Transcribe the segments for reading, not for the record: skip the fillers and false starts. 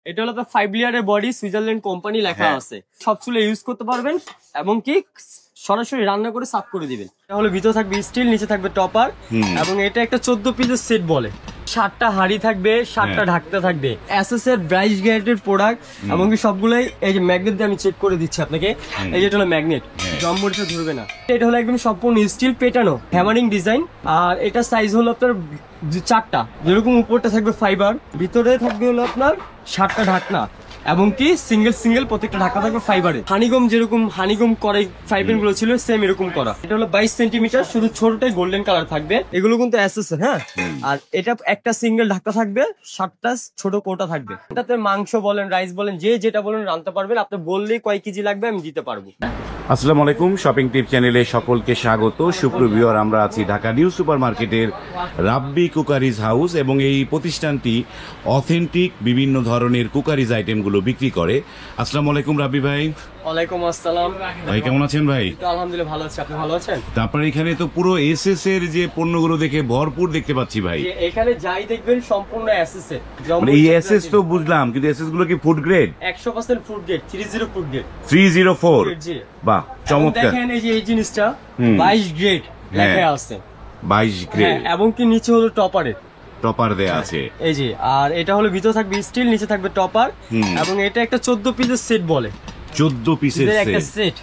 এটা হলো 5 লেয়ারের বডি, সুইজারল্যান্ড কোম্পানি লেখা আছে। সব চুলে ইউজ করতে পারবেন এবং কি সরাসরি রান্না করে সার্ভ করে দিবেন। এটা হলো ভিতরে থাকবে স্টিল, নিচে থাকবে টপার এবং এটা একটা 14 পিসের সেট বলে। 7টা হাড়ি থাকবে, 7টা ঢাকতে থাকবে। এসএস এর ব্রাইস গ্রেডের প্রোডাক্ট এবং কি সবগুলাই এই যে ম্যাগনেট দিয়ে আমি চেক করে দিচ্ছি আপনাকে। এই যে এটা হলো ম্যাগনেট, জম্বুরটা ধরবে না। এটা হলো একদম সম্পূর্ণ স্টিল পেটানো হ্যামারিং ডিজাইন। আর এটা সাইজ হলো আপনার 4টা, যেরকম উপরটা থাকবে ফাইবার, ভিতরে থাকবে হলো আপনার 7টা ঢাকনা এবং কি সিঙ্গেল প্রত্যেকটা ঢাকা থাকবে ফাইবারে। হানিগম যেরকম হানিগম করে ফাইবার গুলো ছিল সেম এরকম করা। এটা হলো 22 সেন্টিমিটার, শুধু ছোটটাই গোল্ডেন কালার থাকবে। এগুলো কিন্তু এসএস এর, হ্যাঁ। আর এটা একটা সিঙ্গেল ঢাকা থাকবে, 7টা ছোট কোটা থাকবে। এটাতে মাংস বলেন, রাইস বলেন, যে যেটা বলেন রান্নতে পারবেন। আপনি বললেই কয় কেজি লাগবে আমি দিতে পারবো। আসসালামু আলাইকুম, শপিং টিপ চ্যানেলে সকলকে স্বাগত। সুপ্রভিউয়ার, আমরা আছি ঢাকা নিউ সুপার মার্কেটের রাব্বি কুকারিজ হাউস এবং এই প্রতিষ্ঠানটি অথেন্টিক বিভিন্ন ধরনের কুকারিজ আইটেমগুলো বিক্রি করে। আসসালামু আলাইকুম রাব্বি ভাই। ওয়ালাইকুম আসসালাম ভাই, কেমন আছেন ভাই? আলহামদুলিল্লাহ ভালো আছি, আপনি ভালো আছেন? তারপরে এখানে তো পুরো এসএস এর যে পণ্যগুলো দেখে ভরপুর দেখতে পাচ্ছি ভাই। এখানে যাই দেখবেন সম্পূর্ণ এসএস এর। এই এসএস তো বুঝলাম, কিন্তু এসএস গুলো কি food grade? 100% food grade, 30 food grade. 304, বাহ চমৎকার। দেখেন এই যে এই জিনিসটা 22 গ্রেড লেখা আছে, 22 গ্রেড এবং কি নিচে হলো টপারের টপার দেয়া আছে এই যে। আর এটা হলো ভিতরে থাকবে স্টিল, নিচে থাকবে টপার এবং এটা একটা 14 পিসের সেট বলে। 14 পিসের একটা সেট,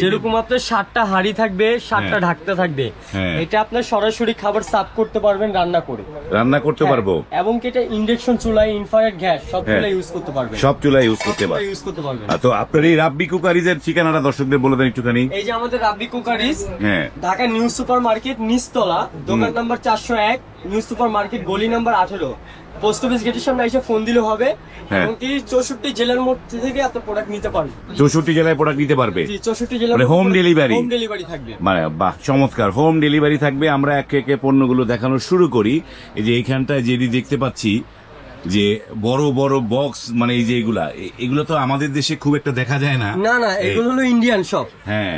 যেরকম আপনার 7টা হাড়ি থাকবে, 7টা ঢাকতে থাকবে। এটা আপনার সরাসরি খাবার সার্ভ করতে পারবেন, রান্না করতে পারবো। এবং এটা ইন্ডাকশন চুলায়, ইনফ্রারেড গ্যাস সব চুলায় ইউজ করতে পারবেন, সব চুলায় ইউজ করতে পারবেন। তো আপনার এই রাব্বি কুকারিজের ঠিকানাটা দর্শকদের বলে দেন একটুখানি। এই যে আমাদের Rabbi Cookeries, Dhaka new super market নিচতলা, দোকান নাম্বার 401, নিউ সুপার মার্কেট গলি নাম্বার 18। পোস্ট অফিস গেটের সামনে এসে ফোন দিলে হবে। এবং কি 64 জেলার মধ্যে থেকে আপনি প্রোডাক্ট নিতে পারবেন। 64 জেলায় প্রোডাক্ট নিতে পারবে? 64 জেলায় হোম ডেলিভারি থাকবে। মানে বাহ চমৎকার, হোম ডেলিভারি থাকবে। আমরা একে একে পণ্যগুলো দেখানো শুরু করি। এই যে এইখানটায় যেটি দেখতে পাচ্ছি যে বড় বড় বক্স, মানে এই যে এগুলো তো আমাদের দেশে খুব একটা দেখা যায় না। না, এগুলো হলো ইন্ডিয়ান সব।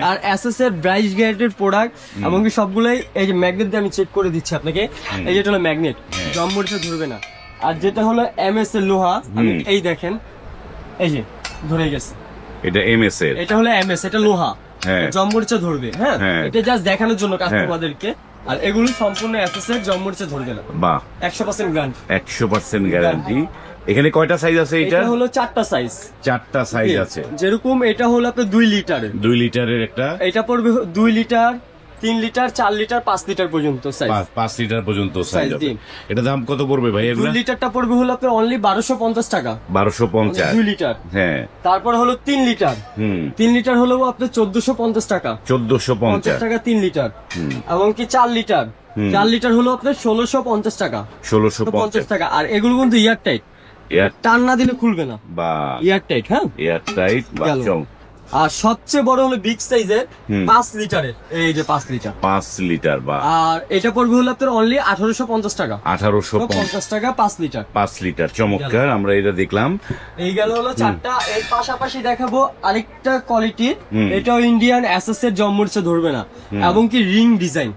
আর এসএস এর ব্রাইস গ্রেডের প্রোডাক্ট এবং কি সবগুলাই এই যে ম্যাগনেট দিয়ে আমি চেক করে দিচ্ছি আপনাকে। এই যেটা হলো ম্যাগনেট, জম্বুরটা ধরবে না। আর যেটা হলো এমএস এর লোহা, এই দেখেন এই যে ধরে গেছে, এটা এমএস এর, এটা হলো এমএস, এটা লোহা, জম্বুরটা ধরবে। হ্যাঁ, এটা জাস্ট দেখানোর জন্য কাস্টমারদেরকে। আর এগুলো সম্পূর্ণ এসএস এর, জম্বুরটা ধরবে না। বাহ, 100% গ্যারান্টি। 100% গ্যারান্টি। এখানে কয়টা সাইজ আছে? এটা হলো 4টা সাইজ। 4টা সাইজ আছে। যেরকম এটা হলো আপনার 2 লিটারের, 2 লিটারের একটা, এটা পড়বে 2 লিটার, 3 লিটার, 4 লিটার, 5 লিটার পর্যন্ত সাইজ। 5 লিটার পর্যন্ত সাইজ হবে। এটা দাম কত পড়বে ভাই? 2 লিটারটা পড়বে হলো আপনার অনলি 1250 টাকা। 1250 2 লিটার। হ্যাঁ। তারপর হলো 3 লিটার। 3 লিটার হলো আপনার 1450 টাকা। 1450 টাকা 3 লিটার। এবং কি 4 লিটার, 4 লিটার হলো আপনার 1650 টাকা। 1650 টাকা। আর এগুলো কিন্তু এয়ার টাইট, টান না দিলে খুলবে না, বা এয়ার টাইট। হ্যাঁ, এয়ার টাইট। আর সবচেয়ে বড় হলো বিগ সাইজের 5 লিটারের, এই যে 5 লিটার। 5 লিটার, বা আর এটা পড়বে হলো আপনার অনলি 1850 টাকা। 1850 টাকা 5 লিটার। 5 লিটার, চমৎকার। আমরা এটা দেখলাম। এই গেল হলো 4টা। এর পাশাপাশি দেখাবো আরেকটা কোয়ালিটির, এটাও ইন্ডিয়ান এসএস এর, জম্মুরচে ধরবে না এবং কি রিং ডিজাইন।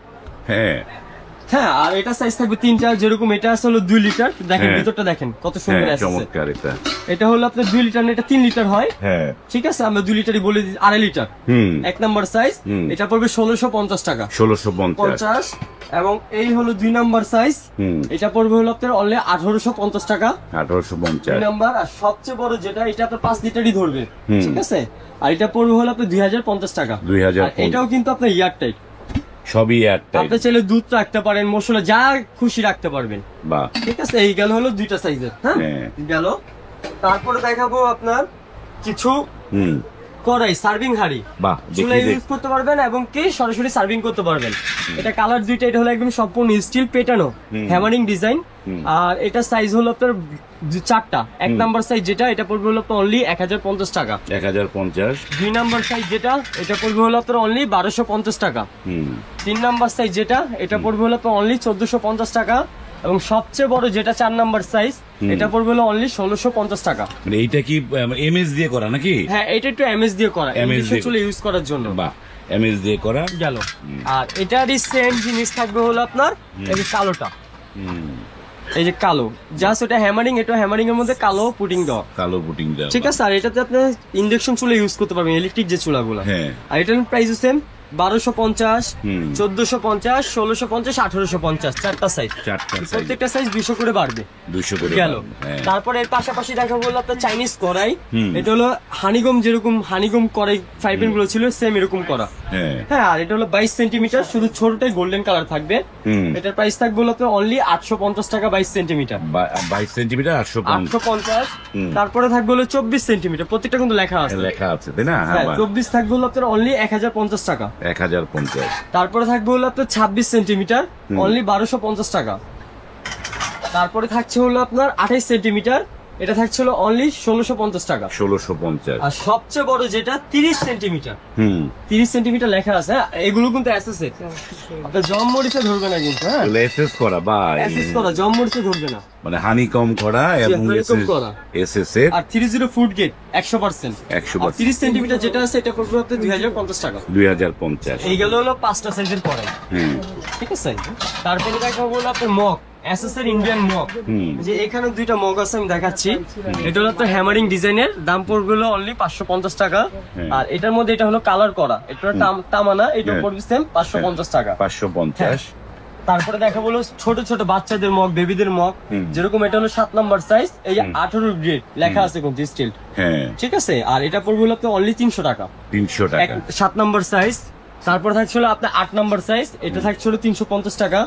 হ্যাঁ, আর এটা সাইজ থাকবে 3টা। যেরকম এটা আছে হলো 2 লিটার, দেখেন ভিতরটা দেখেন কত সুন্দর আছে, চমৎকার। এটা হলো আপনার 2 লিটার না, এটা 3 লিটার হয়। হ্যাঁ, ঠিক আছে, আমরা 2 লিটারই বলে দিই। 2.5 লিটার, 1 নাম্বার সাইজ। এটা পড়বে 1650 টাকা। 1650। এবং এই হলো 2 নাম্বার সাইজ, এটা পড়বে হলো আপনার অনলি 1850 টাকা। 1850 2 নাম্বার। আর সবচেয়ে বড় যেটা, এটা আপনার 5 লিটারই ধরবে, ঠিক আছে। আর এটা পড়বে হলো আপনার 2050 টাকা। 2050। এটাও কিন্তু আপনার এয়ার টাইট, সবই একটা। আপনি চাইলে দুধ রাখতে পারেন, মশলা যা খুশি রাখতে পারবেন, বাহ, ঠিক আছে। এই গেল হলো 2টা সাইজের। হ্যাঁ, গেল। তারপরে দেখাবো আপনার কিছু কড়াই, সার্ভিং হাঁড়ি, চুলা ইউজ করতে পারবেন এবং কি সরাসরি সার্ভিং করতে পারবেন। এটা কালার 2টা। এটা হলো একদম সম্পূর্ণ স্টিল পেটানো হ্যামারিং ডিজাইন। আর এটা সাইজ হলো আপনার 4টা। 1 নাম্বার সাইজ যেটা, এটা পড়বে হলো আপনার অনলি 1050 টাকা। 1050। 2 নাম্বার সাইজ যেটা, এটা পড়বে হলো আপনার অনলি 1250 টাকা। 3 নাম্বার সাইজ যেটা, এটা পড়বে হলো আপনার অনলি 1450 টাকা। এবং সবচেয়ে বড় যেটা 4 নাম্বার সাইজ, এটা পড়বে হলো অনলি 1650 টাকা। এইটা কি এমএস দিয়ে করা নাকি? হ্যাঁ, এটা একটু এমএস দিয়ে করা, এমএস চুলে ইউজ করার জন্য। বাহ, এমএস দিয়ে করা গেল। আর এটারই সেম জিনিস থাকবে হলো আপনার এই কালোটা। এই যে কালো, জাস্ট ওটা হ্যামারিং, এটা হ্যামারিং এর মধ্যে কালো পুটিং দাও, কালো পুটিং দাও, ঠিক আছে। আর এটাতে আপনি ইন্ডাকশন চুলা ইউজ করতে পারবেন, ইলেকট্রিক যে চুলাগুলো। হ্যাঁ, আর এটার প্রাইস সেম 1250, 1450, 1650, 1850, চারটা সাইজ, প্রত্যেকটা সাইজ 200 করে বাড়বে, 200 করে গেল। তারপরে এর পাশাপাশি দেখা বললো আপনার চাইনিজ কড়াই, এটা হলো হানিগম, যেরকম হানিগম কড়াই ফ্রাই প্যান গুলো ছিল সেম এরকম করা। হ্যাঁ, আর এটা হলো 22 সেন্টিমিটার, শুধু ছোটটাই গোল্ডেন কালার থাকবে। এটার প্রাইস থাকবে হলো আপনার অনলি 850 টাকা, 22 সেন্টিমিটার, 22 সেন্টিমিটার 850। তারপরে থাকবে হলো 24 সেন্টিমিটার, প্রত্যেকটা কিন্তু লেখা আছে, তাই না? 24 থাকবে হলো আপনার অনলি 1050 টাকা, 1050। তারপরে থাকবে হলো আপনার 26 সেন্টিমিটার, অনলি 1250 টাকা। তারপরে থাকছে হলো আপনার 28 সেন্টিমিটার, এটা থাকছে হলো অনলি 1650 টাকা, 1650। আর সবচেয়ে বড় যেটা 30 সেন্টিমিটার, 30 সেন্টিমিটার লেখা আছে, এগুলো কিন্তু এসএসএ, আপনার জম মরিচে ধরবে না কিন্তু। হ্যাঁ, এসএস করা বা এসএস করা, জম মরিচে ধরবে না, মানে হানিকম করা এবং এসএসএ। আর 30 ফুড গেট 100%, 30 সেন্টিমিটার যেটা আছে এটা পড়বে আপনার 2050 টাকা, 2050। এই গেল হলো 5টা সাইজের কড়াই, ঠিক আছে। তারপরে দেখাবো হলো আপনার মগ, এসএসএর ইন্ডিয়ান মগ, যে এখানে দুইটা মগ আছে আমি দেখাচ্ছি। এটা হলো আপনার হ্যামারিং ডিজাইনের, দাম পড়বে হলো অনলি 550 টাকা। আর এটার মধ্যে এটা হলো কালার করা, এটা তামানা, এটা পড়বে সেম 550 টাকা, 550। তারপরে দেখা বলো ছোট ছোট বাচ্চাদের মগ, বেবিদের মগ, যেরকম এটা হলো 7 নাম্বার সাইজ, এই যে 18 গ্রেড লেখা আছে কিন্তু স্টিল, ঠিক আছে। আর এটা পড়বে হলো আপনার অনলি 300 টাকা, 300 টাকা, 7 নাম্বার সাইজ। তারপর থাকছে হলো আপনার 8 নাম্বার সাইজ, এটা থাকছে হলো 350 টাকা।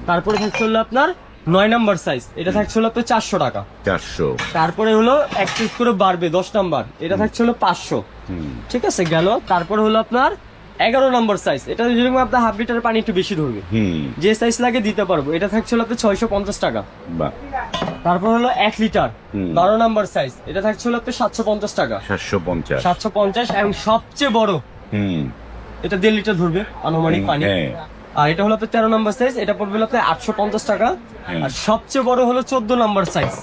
তারপরে থাকছে হলো আপনার 9 নাম্বার সাইজ, এটা থাকছে হলো আপনার 400 টাকা, 400। তারপরে হলো এক পিস করে বাড়বে 10 নাম্বার, এটা থাকছে হলো 500, ঠিক আছে গেল। তারপরে হলো আপনার 11 নাম্বার সাইজ, এটা যেরকম আপনার হাফ লিটার পানি একটু বেশি ধরবে, যে সাইজ লাগে দিতে পারবো, এটা থাকছে হলো আপনার 650 টাকা। তারপর হলো 1 লিটার 12 নাম্বার সাইজ, এটা থাকছে হলো আপনার 750 টাকা, 750। এবং সবচেয়ে বড় এটা 1.5 লিটার ধরবে আনুমানিক পানি। আর এটা হলো আপনার 13 নাম্বার সাইজ, এটা পড়বে হলো আপনার 850 টাকা। আর সবচেয়ে বড় হলো 14 নাম্বার সাইজ,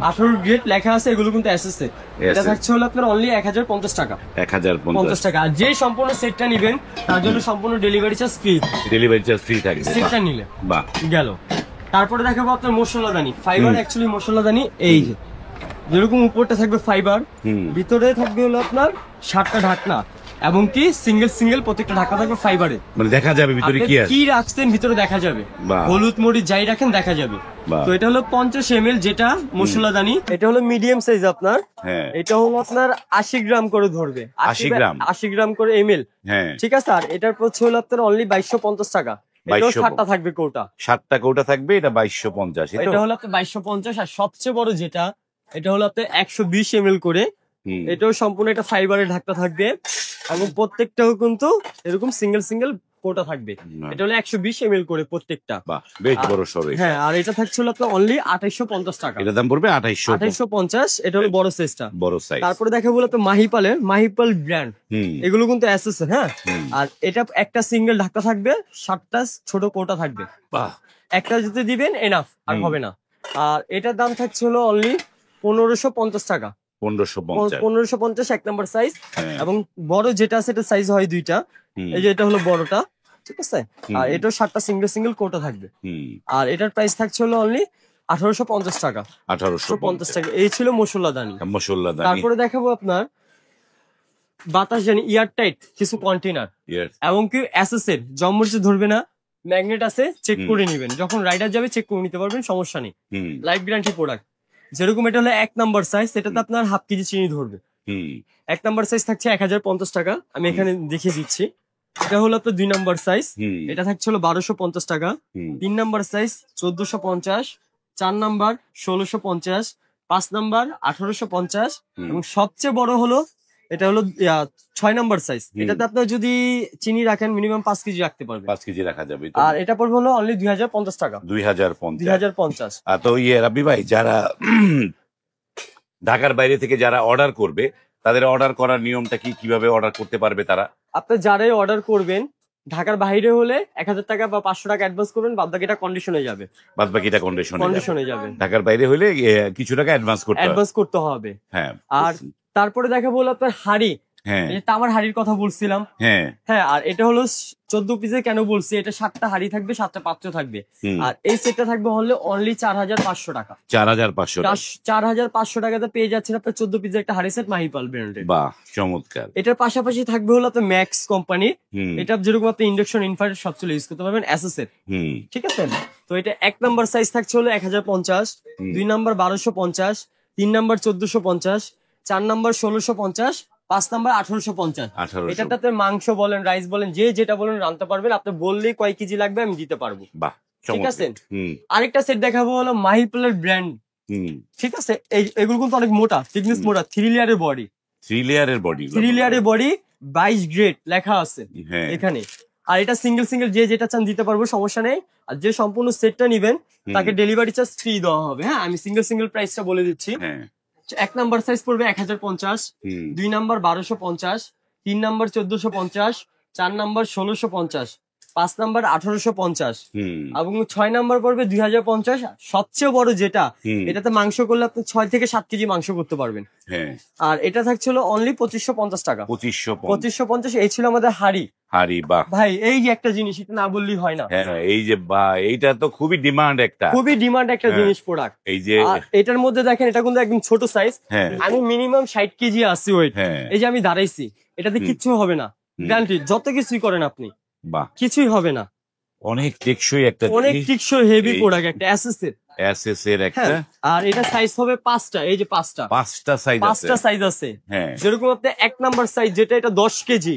18 গ্রেড লেখা আছে, এগুলো কিন্তু এসএসএ, এটা থাকছে হলো আপনার অনলি 1050 টাকা, 1050 টাকা। আর যে সম্পূর্ণ সেটটা নেবেন তার জন্য সম্পূর্ণ delivery charge free, delivery charge free থাকবে সেটটা নিলে। বাহ, গেল। তারপরে দেখাবো আপনার মশলাদানি, ফাইবার অ্যাকচুয়ালি মশলাদানি, এই যে যেরকম উপরটা থাকবে ফাইবার, ভিতরে থাকবে হলো আপনার 7টা ঢাকনা, এবং কি সিঙ্গেল সিঙ্গেল প্রত্যেকটা ঢাকনা থাকবে ফাইবারে, মানে দেখা যাবে ভিতরে কি রাখছেন, ভিতরে দেখা যাবে, হলুদ মরিচ যাই রাখেন দেখা যাবে। তো এটা হলো 50 ml যেটা মশলাদানি, এটা হলো মিডিয়াম সাইজ আপনার, এটা হলো আপনার 80 গ্রাম করে ধরবে, 80 গ্রাম করে ml, ঠিক আছে। আর এটার হচ্ছে হলো আপনার অনলি 2250 টাকা, এটাও 7টা থাকবে কৌটা, 7টা কৌটা থাকবে, এটা 2250, এটা হলো আপনার 2250। আর সবচেয়ে বড় যেটা, এটা হলো আপনার 120 ml করে, এটাও সম্পূর্ণ একটা ফাইবারের ঢাকনা থাকবে, এবং প্রত্যেকটাও কিন্তু এরকম সিঙ্গেল সিঙ্গেল কোটা থাকবে, এটা হলো 120 ml করে প্রত্যেকটা, বেশ বড় সরো। হ্যাঁ, আর এটা থাকছে হলো আপনার অনলি 2850 টাকা, এটা দাম পড়বে 2850, এটা হলো বড় সাইজটা, বড় সাইজ। তারপরে দেখা বলো তো মাহিপাল ব্র্যান্ড, এগুলো কিন্তু এসএস, হ্যাঁ। আর এটা একটা সিঙ্গেল ঢাকনা থাকবে, 7টা ছোট কোটা থাকবে, একটা যদি দিবেন এনাফ, আর হবে না। আর এটার দাম থাকছে হলো অনলি 1550 টাকা, 1550 1 নাম্বার সাইজ। এবং বড় যেটা আছে এটা সাইজ হয় 2টা, এই যে এটা হলো বড়টা, ঠিক আছে। আর এটাও 7টা সিঙ্গেল সিঙ্গেল কোটা থাকবে। আর এটার প্রাইস থাকছে হলো অনলি 1850 টাকা, 1850 টাকা। এই ছিল মশলাদানি। তারপরে দেখাবো আপনার বাতাস জানি ইয়ার টাইট কিছু কন্টেনার, এবং কি এসএস এর জমমরিচে ধরবে না, ম্যাগনেট আছে, চেক করে নেবেন, যখন রাইডার যাবে চেক করে নিতে পারবেন, সমস্যা নেই, লাইফ গ্যারান্টি প্রোডাক্ট। যেরকম এটা হলো 1 নাম্বার সাইজ, এটাতে আপনার হাফ কেজি চিনি ধরবে, 1 নাম্বার সাইজ থাকছে 1050 টাকা, আমি এখানে দেখিয়ে দিচ্ছি। এটা হলো আপনার 2 নাম্বার সাইজ, এটা থাকছে হলো 1250 টাকা, 3 নাম্বার সাইজ 1450, 4 নাম্বার 1650, 5 নাম্বার 1850, এবং সবচেয়ে বড় হলো এটা হলো 6 নাম্বার সাইজ, এটাতে আপনার যদি চিনি রাখেন মিনিমাম 5 কেজি রাখতে পারবে, 5 কেজি রাখা যাবে। আর এটা পড়বে হলো অনলি 2050 টাকা, 2050। তো রাব্বি ভাই, যারা ঢাকার বাইরে থেকে যারা অর্ডার করবে, তাদের অর্ডার করার নিয়মটা কি, কিভাবে অর্ডার করতে পারবে তারা? আপনি যারাই অর্ডার করবেন ঢাকার বাইরে হলে 1000 টাকা বা 500 টাকা অ্যাডভান্স করবেন, বাদ বাকিটা কন্ডিশনে যাবে, কন্ডিশনে যাবে। ঢাকার বাইরে হলে কিছু টাকা অ্যাডভান্স করতে হবে। হ্যাঁ। আর তারপরে দেখা বলো আপনার হাড়ি, হ্যাঁ, এই তামার হাড়ির কথা বলছিলাম। হ্যাঁ হ্যাঁ, আর এটা হলো 14 পিসে কেন বলছি, এটা 7টা হাড়ি থাকবে, 7টা পাত্র থাকবে। আর এই সেটটা থাকবে হলে অনলি 4500 টাকা। 4500 টাকা। 4500 টাকাতে পেয়ে যাচ্ছেন আপনার 14 পিসের একটা হাড়ি সেট মাহিপাল ব্র্যান্ডের। বাহ, চমৎকার। এটার পাশাপাশি থাকবে হলো আপনার ম্যাক্স কোম্পানি। এটা যেরকম আপনি ইন্ডাকশন ইনফ্রারেড সব চলে ইউজ করতে পারবেন এসএসএর। ঠিক আছে, তো এটা 1 নাম্বার সাইজ থাকছে হলো 1050, 2 নাম্বার 1250, 3 নাম্বার 1450, 4 নাম্বার 1650, 5 নাম্বার 1850। এটাতে মাংস বলেন, রাইস বলেন, যে যেটা বলেন রান্নতে পারবেন। আপনি বললেই কয় কেজি লাগবে আমি দিতে পারবো। বাহ, ঠিক আছে। আরেকটা সেট দেখাবো হলো মাহিপালের ব্র্যান্ড। ঠিক আছে, এগুলো কিন্তু অনেক মোটা, থিকনেস মোটা, 3 লেয়ারের বডি। 3 লেয়ারের বডি, 3 লেয়ারের বডি, 22 গ্রেড লেখা আছে এখানে। আর এটা সিঙ্গেল সিঙ্গেল যে যেটা চান দিতে পারবো, সমস্যা নেই। আর যে সম্পূর্ণ সেটটা নিবেন তাকে ডেলিভারি চার্জ ফ্রি দেওয়া হবে। হ্যাঁ, আমি সিঙ্গেল সিঙ্গেল প্রাইসটা বলে দিচ্ছি। 1 নাম্বার সাইজ পড়বে 1050, 2 নাম্বার 1250, 3 নাম্বার 1450, 4 নাম্বার 1650, 5 নাম্বার 1850 এবং 6 নাম্বার পড়বে 2050। সবচেয়ে বড় যেটা, এটাতে মাংস করলে আপনি 6 থেকে 7 কেজি মাংস করতে পারবেন। আর এটা থাকছিল অনলি 2550 টাকা। 2550। এই ছিল আমাদের হাড়ি। বাহ ভাই, এই যে একটা জিনিস, এটা না বললেই হয় না। এই যে বাহ, এইটা তো খুবই ডিমান্ড একটা জিনিস, প্রোডাক্ট। এই যে এটার মধ্যে দেখেন, এটা কিন্তু একদম ছোট সাইজ। আমি মিনিমাম 60 কেজি আছি ওয়েট। এই যে আমি দাঁড়াইছি, এটাতে কিচ্ছু হবে না, গ্যারান্টি। যত কিছুই করেন আপনি, কিছুই হবে না। অনেক টেকসই একটা, অনেক টেকসই হেভি প্রোডাক্ট একটা এসএস এর একটা। আর এটা সাইজ হবে 5টা। এই যে 5টা সাইজ আছে। যেরকম আপনি 1 নাম্বার সাইজ যেটা, এটা 10 কেজি,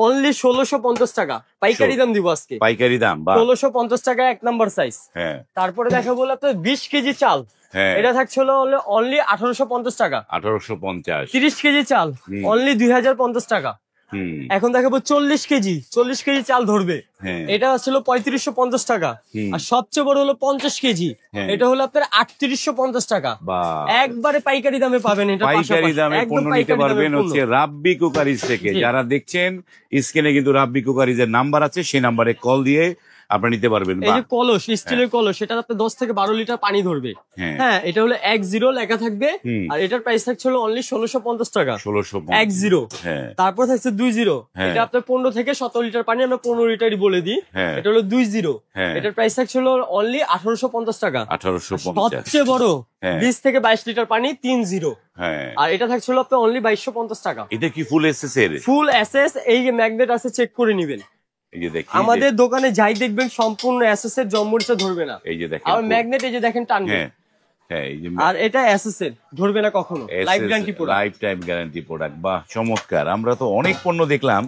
অনলি 1650 টাকা পাইকারি দাম দিব আজকে। পাইকারি দাম 1650 টাকা 1 নাম্বার সাইজ। তারপরে দেখাবো আপনার 20 কেজি চাল। এটা থাকছিল অনলি 1850 টাকা। 1850। 30 কেজি চাল অনলি 2050 টাকা। এখন দেখাবো 40 কেজি চাল ধরবে, এটা ছিল 3550 টাকা। আর সবচেয়ে বড় হলো 50 কেজি, এটা হলো আপনার 3850 টাকা। একবারে পাইকারি দামে পাবেন। এটা পাইকারি দামে পণ্য নিতে পারবেন হচ্ছে রাব্বি কুকারিজ থেকে। যারা দেখছেন স্ক্রিনে কিন্তু রাব্বি কুকারিজের নাম্বার আছে, সেই নাম্বারে কল দিয়ে আপনারা নিতে পারবেন। এই যে কলস, স্টিলের কলস, সেটা আপনি 10 থেকে 12 লিটার পানি ধরবে। হ্যাঁ, এটা হলো 10 লেখা থাকবে। আর এটার প্রাইস থাকছিল অনলি 1650 টাকা। 1650। তারপর থাকছে 20। এটা আপনার 15 থেকে 17 লিটার পানি, আমরা 15 লিটারই বলে দিই। এটা হলো 20। এটার প্রাইস থাকছিল অনলি 1850 টাকা। 1850। সবচেয়ে বড় 20 থেকে 22 লিটার পানি 30। আর এটা থাকছিল আপনার অনলি 2250 টাকা। এটা কি ফুল এসএস এর? ফুল এসএস। এই যে ম্যাগনেট আছে, চেক করে নিবেন। আমাদের দোকানে যাই দেখবেন সম্পূর্ণ এসএস এর জম্মুরিটা ধরবে না। এই যে দেখেন, আর ম্যাগনেট এই যে দেখেন টানবে। আর এটা এসএস এর ধরবে না কখনো, life guarantee product, life time guarantee product. বাহ, চমৎকার। আমরা তো অনেক পণ্য দেখলাম,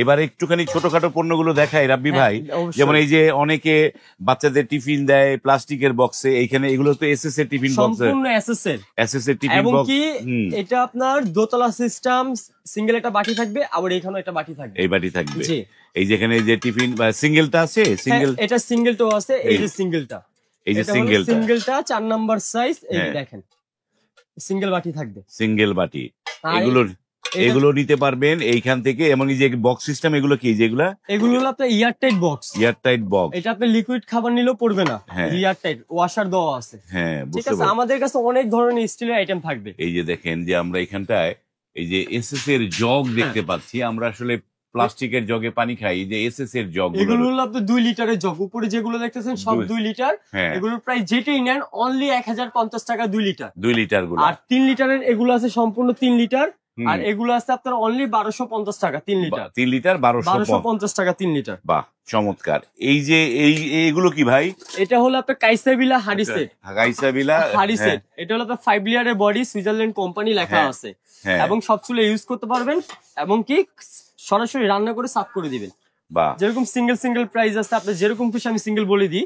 এবার একটুখানি ছোটখাটো পণ্যগুলো দেখাই রাব্বি ভাই। যেমন এই যে অনেকে বাচ্চাদের টিফিন দেয় প্লাস্টিকের বক্সে, এইখানে এগুলো তো এসএস এর টিফিন বক্স, সম্পূর্ণ এসএস এর টিফিন বক্স। কি এটা আপনার দোতলা সিস্টেম, সিঙ্গেল একটা বাটি থাকবে, আবার এখানে একটা বাটি থাকবে। এই বাটি থাকবে। এই যেখানে যে টিফিন সিঙ্গেলটা আছে, সিঙ্গেল, এটা সিঙ্গেলটাও আছে। এই যে সিঙ্গেলটা, এই যে সিঙ্গেলটা 4 নাম্বার সাইজ। এই দেখেন, সিঙ্গেল বাটি থাকবে, সিঙ্গেল বাটি। এগুলো নিতে পারবেন এইখান থেকে। এমন যে বক্স সিস্টেম, এগুলো কি যেগুলা? এগুলো হলো আপনার এয়ারটাইট বক্স। এয়ারটাইট বক্স, এটা আপনি লিকুইড খাবার নিলেও পড়বে না, এয়ারটাইট, ওয়াশার দেওয়া আছে। ঠিক আছে, আমাদের কাছে অনেক ধরনের স্টিলের আইটেম থাকবে। এই যে দেখেন যে আমরা এখানটায় এই যে এসএস এর জগ দেখতে পাচ্ছি। আমরা আসলে প্লাস্টিকের জগে পানি খাই, যে এসএস এর জগ, এগুলো হলো আপনার 2 লিটারের জগ। উপরে যেগুলো দেখতেছেন সব 2 লিটার। এগুলোর প্রাইস যেটাই নেন অনলি 1050 টাকা 2 লিটার। 2 লিটার গুলো। আর 3 লিটারের এগুলো আছে সম্পূর্ণ 3 লিটার। আর এগুলো আছে আপনার অনলি 1250 টাকা 3 লিটার। 3 লিটার 1250 টাকা 3 লিটার। বাহ, চমৎকার। এই যে এইগুলো কি ভাই? এটা হলো আপনার কাইসাবিলা হাড়ি সেট। কাইসাবিলা হাড়ি সেট। এটা হলো আপনার 5 লেয়ারের বডি, সুইজারল্যান্ড কোম্পানি লেখা আছে। এবং সব চুলে ইউজ করতে পারবেন, এবং কি সরাসরি রান্না করে সার্ভ করে দিবেন। যেরকম সিঙ্গেল প্রাইস আছে, আপনি যেরকম খুশি আমি সিঙ্গেল বলে দিই।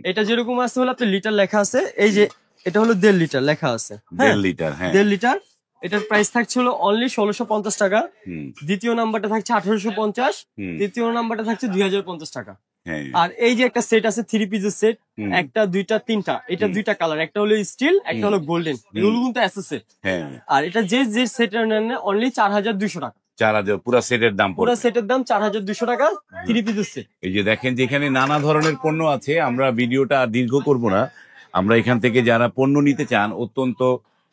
এটা যেরকম আছে হলো আপনার লিটার লেখা আছে। এই যে এটা হলো 1.5 লিটার লেখা আছে। 1.5 লিটার। 1.5 লিটার। এটার প্রাইস থাকছিল অনলি 1650 টাকা। দ্বিতীয় নাম্বারটা থাকছে 1850, তৃতীয় নাম্বারটা থাকছে 2050 টাকা। আর এই যে একটা সেট আছে 3 পিসের সেট, একটা, দুইটা, তিনটা। এটা 2টা কালার, একটা হলো স্টিল, একটা হলো গোল্ডেন। এগুলো কিন্তু এসএস এর। আর এটা যে সেটের নেন অনলি 4200 টাকা। 4000 পুরো সেটের দাম, পুরো সেটের দাম 4200 টাকা 3 পিসের সেট। এই যে দেখেন যে এখানে নানা ধরনের পণ্য আছে। আমরা ভিডিওটা দীর্ঘ করব না, আমরা এখান থেকে যারা পণ্য নিতে চান অত্যন্ত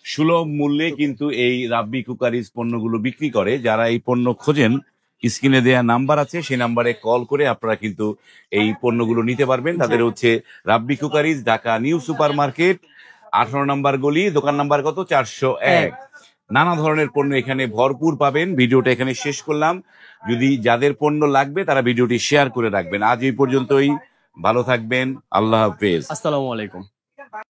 সুলভ মূল্যে কিন্তু এই রাব্বি কুকারিজ পণ্যগুলো বিক্রি করে। যারা এই পণ্য খোঁজেন, স্ক্রিনে দেয়া নাম্বার আছে, সেই নাম্বারে কল করে আপনারা কিন্তু এই পণ্যগুলো নিতে পারবেন। তাদের হচ্ছে Rabbi Cookeries, Dhaka new super market, 18 নম্বর গলি, দোকান নাম্বার কত, 401। নানা ধরনের পণ্য এখানে ভরপুর পাবেন। ভিডিওটা এখানে শেষ করলাম। যদি যাদের পণ্য লাগবে তারা ভিডিওটি শেয়ার করে রাখবেন। আজ এই পর্যন্তই, ভালো থাকবেন, আল্লাহ হাফেজ, আসসালামু আলাইকুম।